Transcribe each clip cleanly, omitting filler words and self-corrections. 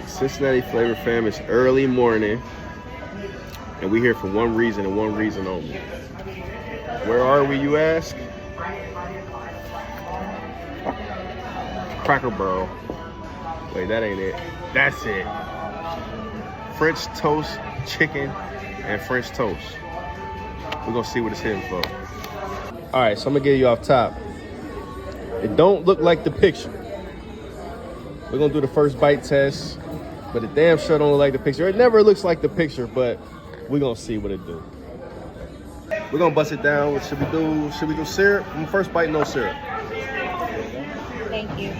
Cincinnati Flavor Fam, it's early morning, and we're here for one reason and one reason only. Where are we, you ask? Cracker Barrel. Wait, that ain't it. That's it. French toast, chicken, and French toast. We're gonna see what it's hitting for. All right, so I'm gonna get you off top. It don't look like the picture. We're gonna do the first bite test, but it damn sure don't look like the picture. It never looks like the picture, but we're gonna see what it do. We're gonna bust it down. What should we do? Should we do syrup? First bite, no syrup. Thank you.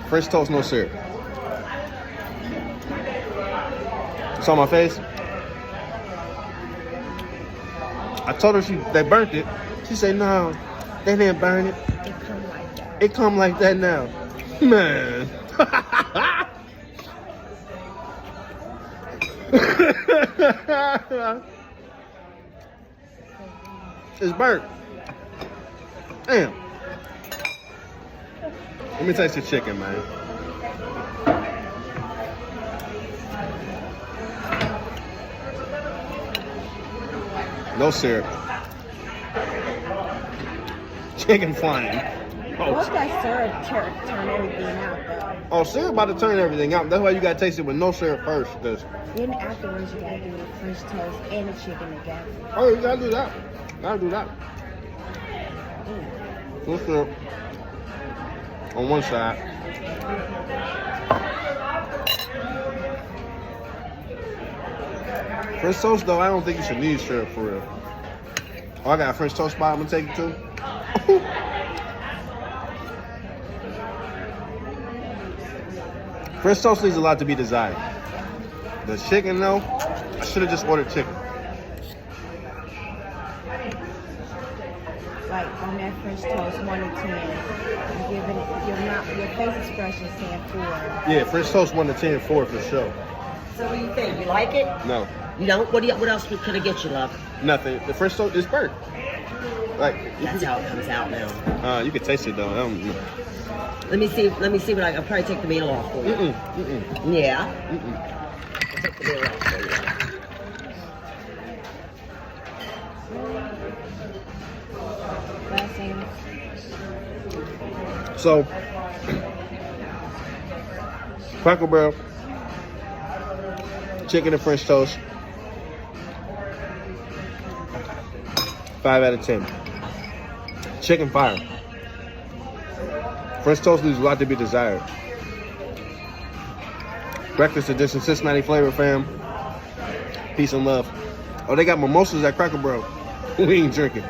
French toast, no syrup. It's on my face. I told her they burnt it. She said, no, they didn't burn it. It come like that. It come like that now. Man. It's burnt. Damn. Let me taste the chicken, man. No syrup. Chicken flying. What's that syrup turn everything out though? Oh, syrup about to turn everything out. That's why you gotta taste it with no syrup first. Cause Then afterwards you gotta do the French toast and the chicken together. oh, you gotta do that. Gotta do that. No syrup on one side. French toast though, I don't think you should need syrup for real. Oh, I got a French toast spot I'm gonna take it to. French toast leaves a lot to be desired. The chicken though, I should have just ordered chicken. Like on that French toast, 1 to 10. Your face expression saying 4. Yeah, French toast 1 to 10, 4 for sure. So what do you think? You like it? No, You don't? What else could I get you, love? nothing. The French toast is burnt. Like That's how it comes out now. you can taste it though. Let me see what I'll probably take the meal off for you. Yeah. I'll take the meal off for you. Blessings. So, Cracker Barrel, chicken and French toast, 5 out of 10. Chicken fire. French toast leaves a lot to be desired. Breakfast edition, Cincinnati Flavor Fam. Peace and love. Oh, they got mimosas at Cracker Barrel. We ain't drinking.